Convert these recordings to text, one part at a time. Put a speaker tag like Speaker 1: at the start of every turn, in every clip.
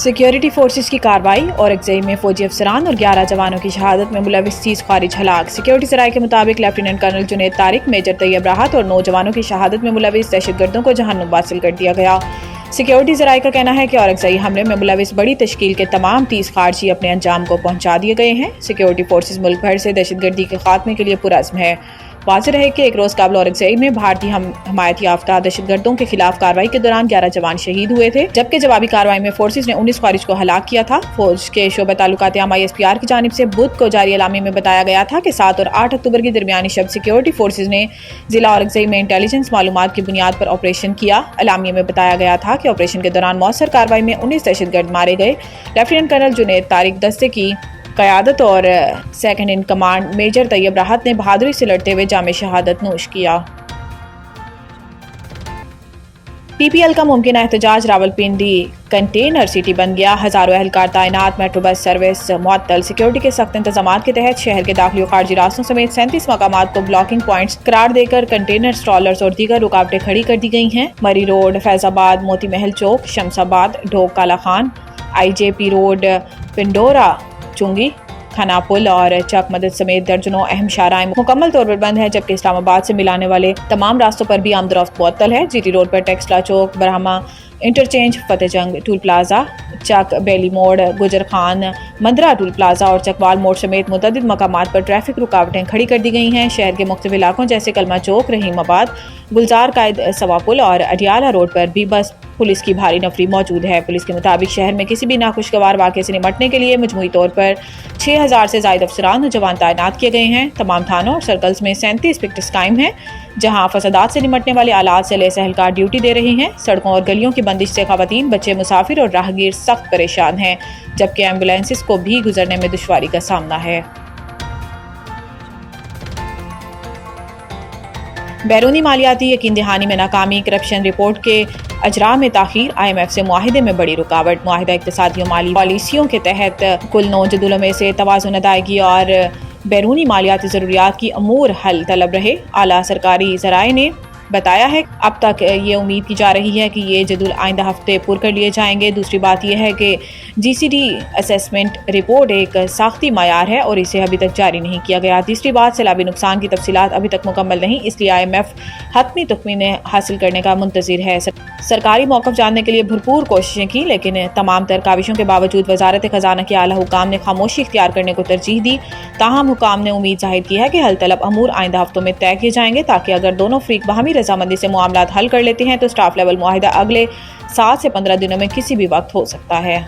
Speaker 1: Security forces की कार्रवाई और अगज़ई में फौजी अफसरान और 11 जवानों की शहादत में मुलविस 30 खारिज हलाक। सिक्योरिटी ज़राए के मुताबिक lieutenant colonel Junaid Tariq, major Tayyab Rahat और 9 जवानों की शहादत में मुलविस दहशतगर्दों को जहन्नुम वासिल कर दिया गया। सिक्योरिटी ज़राए का कहना है कि औरंगज़ई हमले में मुलविस बड़ी तश्कील के तमाम 30 खारजी अपने अंजाम को पहुंचा दिए गए हैं। सिक्योरिटी फोर्सेस मुल्क भर से दहशतगर्दी के खात्मे के लिए पुरअज़्म है। वाज़ेह रहे कि एक रोज़ काबिल औरंगज़ई में भारतीय हमायत याफ्ता दहशतगर्दों के खिलाफ कार्रवाई के दौरान 11 जवान शहीद हुए थे, जबकि जवाबी कार्रवाई में फोर्सेस ने 19 खारिज को हलाक किया था। फौज के शोबा ताल्लुकात आमा ISPR की जानिब से बुध को जारी एलामी में बताया गया था कि 7 और 8 अक्टूबर की दरमियानी शब सिक्योरिटी फोर्सेस ने जिला औरंगज़ई में इंटेलिजेंस मालूमात की बुनियाद पर ऑपरेशन किया। एलामी में बताया गया था कि ऑपरेशन के दौरान मौसर कार्रवाई में 19 दहशतगर्द मारे गए। लेफ्टिनेंट कर्नल जुनैद तारिक दस्ते की क़यादत और second in command major Tayyab Rahat ने बहादुरी से लड़ते हुए जामे शहादत नोश किया। PPL का मुमकिन एहतजाज, रावलपिंडी कंटेनर सिटी बन गया, हज़ारों एहलकार तैनात, मेट्रो बस सर्विस मुअत्तल। सिक्योरिटी के सख्त इंतजाम के तहत शहर के दाखिली और खारजी रास्तों समेत 37 मकामात को ब्लॉकिंग पॉइंट्स करार देकर कंटेनर स्टॉलर्स और दीगर रुकावटें खड़ी कर दी गई हैं। मरी रोड, फैजाबाद, मोती महल चौक, शमसाबाद, ढोक काला खान, IJP रोड, पिंडोरा, चुंगी, खानापुल और चक मदद समेत दर्जनों अहम शाहराएं मुकम्मल तौर पर बंद है, जबकि इस्लामाबाद से मिलाने वाले तमाम रास्तों पर भी आमदरफ्त मुअत्तल है। GT रोड पर टेक्सला चौक, बरहमा इंटरचेंज, फतेह जंग टूल प्लाजा, चक बेली मोड़, गुजर खान मंदरा टूल प्लाजा और चकवाल मोड़ समेत मुतअद्दिद मकामात पर ट्रैफिक रुकावटें खड़ी कर दी गई हैं। शहर के मुख्तलिफ इलाकों जैसे कलमा चौक, रहीमाबाद, गुलजार कायद सवापुल और अडियाला रोड पर भी बस पुलिस की भारी नफरी मौजूद है। पुलिस के मुताबिक शहर में किसी भी नाखुशगवार वाक़े से निपटने के लिए मजमूई तौर पर 6000 से ज़ायद अफसरान और जवान तैनात किए गए हैं। तमाम थानों और सर्कल्स में 37 पिकेट्स कायम हैं, जहां फसादात से निपटने वाले आलात से लैस एहलकार ड्यूटी दे रहे हैं। सड़कों और गलियों की बंदिश से खवातीन, बच्चे, मुसाफिर और राहगीर सख्त परेशान हैं, जबकि एम्बुलेंसेस को भी गुजरने में दुश्वारी का सामना है। बैरूनी मालियाती यकीन दहानी में नाकामी, करप्शन रिपोर्ट के अजरा में ताखीर, IMF से मुआहिदे में बड़ी रुकावट। मुआहिदा इक्तिसादी और माली पॉलिसियों के तहत कुल 9 जदूलों में से तवाज़ुन अदायगी और बैरूनी मालियाती ज़रूरियात की अमूर हल तलब रहे। आला सरकारी ज़राए ने बताया है अब तक ये उम्मीद की जा रही है कि ये जदूल आइंदा हफ्ते पुर कर लिए जाएंगे। दूसरी बात यह है कि GCD असेसमेंट रिपोर्ट एक साख्ती मायार है और इसे अभी तक जारी नहीं किया गया। तीसरी बात, सैलाबी नुकसान की तफसीलात अभी तक मुकम्मल नहीं, इसलिए IMF हतमी तखमीने हासिल करने का मुंतज़िर है। सरकारी मौक़िफ़ जानने के लिए भरपूर कोशिशें की, लेकिन तमाम तर काविशों के बावजूद वजारत ख़जाना के आला हुकाम ने खामोशी इख्तियार करने को तरजीह दी। ताहम हुकाम ने उम्मीद जाहिर की है कि हल तलब अमूर आइंदा हफ्तों में तय किए जाएंगे, ताकि अगर दोनों फ़रीक बाहमी रजामंदी से मामलात हल कर लेते हैं तो स्टाफ लेवल मुआहिदा अगले 7 से 15 दिनों में किसी भी वक्त हो सकता है।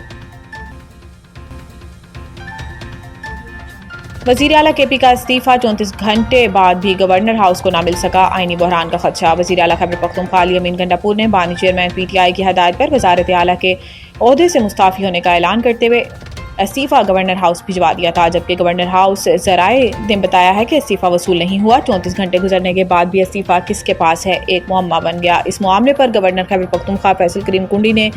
Speaker 1: वज़ीर आला KP का इस्तीफा, 34 घंटे बाद भी गवर्नर हाउस को ना मिल सका, आईनी बहरान का खदशा। वज़ीर आला खैबर पख्तूनख्वा अली अमीन गंडापुर ने बानी चेयरमैन PTI की हदायत पर वज़ारत आला के ओहदे से मुस्ताफ़ी होने का ऐलान करते हुए इस्तीफा गवर्नर हाउस भिजवा दिया था, जबकि गवर्नर हाउस ज़राए ने बताया है कि इस्तीफा वसूल नहीं हुआ। 34 घंटे गुजरने के बाद भी इस्तीफा किसके पास है, एक मुअम्मा बन गया। इस मामले पर गवर्नर खैबर पख्तूनख्वा फैसल करीम कुंडी ने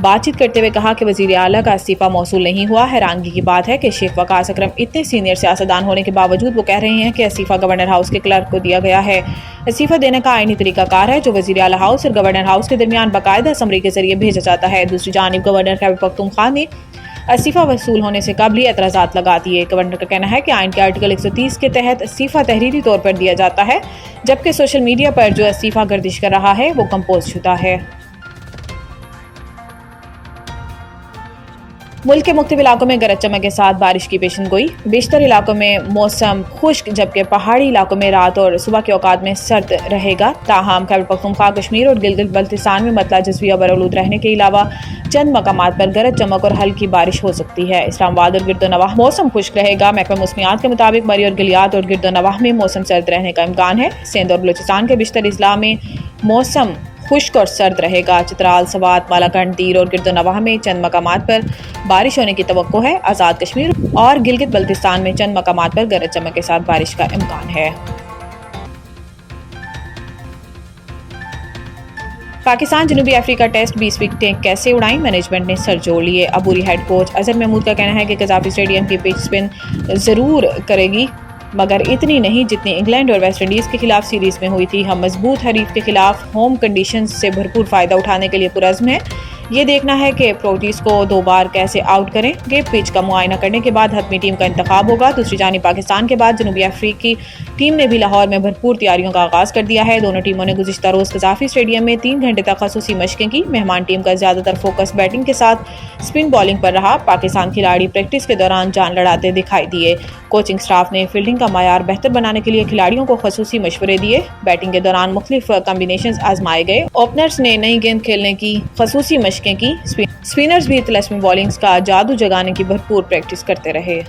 Speaker 1: बातचीत करते हुए कहा कि वज़ीर आला का इस्तीफा मौसूल नहीं हुआ। हैरानगी की बात है कि शेख वकास अकरम इतने सीनियर सियासतदान होने के बावजूद वो कह रहे हैं कि इस्तीफा गवर्नर हाउस के क्लर्क को दिया गया है। इस्तीफा देने का आईनी तरीकाकार है, जो वज़ीर आला हाउस और गवर्नर हाउस के दरमियान बाकायदा समरी के जरिए भेजा जाता है। दूसरी जानिब गवर्नर खैबर पख्तूनख्वा ने इस्तीफा वसूल होने से कबल ही एतराज़ात लगा दिए। गवर्नर का कहना है कि आइन के आर्टिकल 130 के तहत इस्तीफा तहरीरी तौर पर दिया जाता है, जबकि सोशल मीडिया पर जो इस्तीफा गर्दिश कर रहा है वो कंपोज शुदा है। मुल्क के मुख्तलिफ इलाकों में गरज चमक के साथ बारिश की पेशनगोई। बेशतर इलाकों में मौसम खुश्क, जबकि पहाड़ी इलाकों में रात और सुबह के औकात में सर्द रहेगा। ताहम खैबर पख्तूनख्वा, कश्मीर और गिलगित बल्तिस्तान में मतला जज़वी बरआलूद रहने के अलावा चंद मकामात पर गरज चमक और हल्की बारिश हो सकती है। इस्लामाबाद और गिरदोनवाह मौसम खुश्क रहेगा। महकमा मौसमियात के मुताबिक मरी और गिलियात और गिरदोनवाह में मौसम सर्द रहने का इम्कान है। सिंध और बलूचिस्तान के बिश्तर अजला में मौसम खुश्क और सर्द रहेगा। चित्राल, सवात, मालाकंड, तीर और गिरदोनवाह में चंद मकामात पर बारिश होने की तवक्को है। आज़ाद कश्मीर और गिलगित बल्तिस्तान में चंद मकामात पर गरज चमक के साथ बारिश का इम्कान है। पाकिस्तान जनूबी अफ्रीका टेस्ट 20 विकेटें कैसे उड़ाई, मैनेजमेंट ने सर जोड़ लिए। अबूरी हेड कोच अजहर महमूद का कहना है कि कज़ाफ़ी स्टेडियम की पिच स्पिन ज़रूर करेगी, मगर इतनी नहीं जितनी इंग्लैंड और वेस्ट इंडीज़ के खिलाफ सीरीज़ में हुई थी। हम मजबूत हरीफ के खिलाफ होम कंडीशंस से भरपूर फ़ायदा उठाने के लिए पुरज़्म हैं। یہ دیکھنا ہے کہ پروٹیز کو 2 بار کیسے آؤٹ کریں گے۔ پچ کا معائنہ کرنے کے بعد حتمی ٹیم کا انتخاب ہوگا۔ دوسری جانب پاکستان کے بعد جنوبی افریقی ٹیم نے بھی لاہور میں بھرپور تیاریوں کا آغاز کر دیا ہے۔ دونوں ٹیموں نے گزشتہ روز قذافی اسٹیڈیم میں 3 گھنٹے تک خصوصی مشقیں کی۔ مہمان ٹیم کا زیادہ تر فوکس بیٹنگ کے ساتھ اسپن بالنگ پر رہا۔ پاکستان کھلاڑی پریکٹس کے دوران جان لڑاتے دکھائی دیے۔ کوچنگ سٹاف نے فیلڈنگ کا معیار بہتر بنانے کے لیے کھلاڑیوں کو خصوصی مشورے دیے۔ بیٹنگ کے دوران مختلف کمبینیشنز آزمائے گئے۔ اوپنرز نے نئی گیند کھیلنے کی خصوصی مشقیں کی۔ اسپنرز بھی طلسمی بالنگز کا جادو جگانے کی بھرپور پریکٹس کرتے رہے۔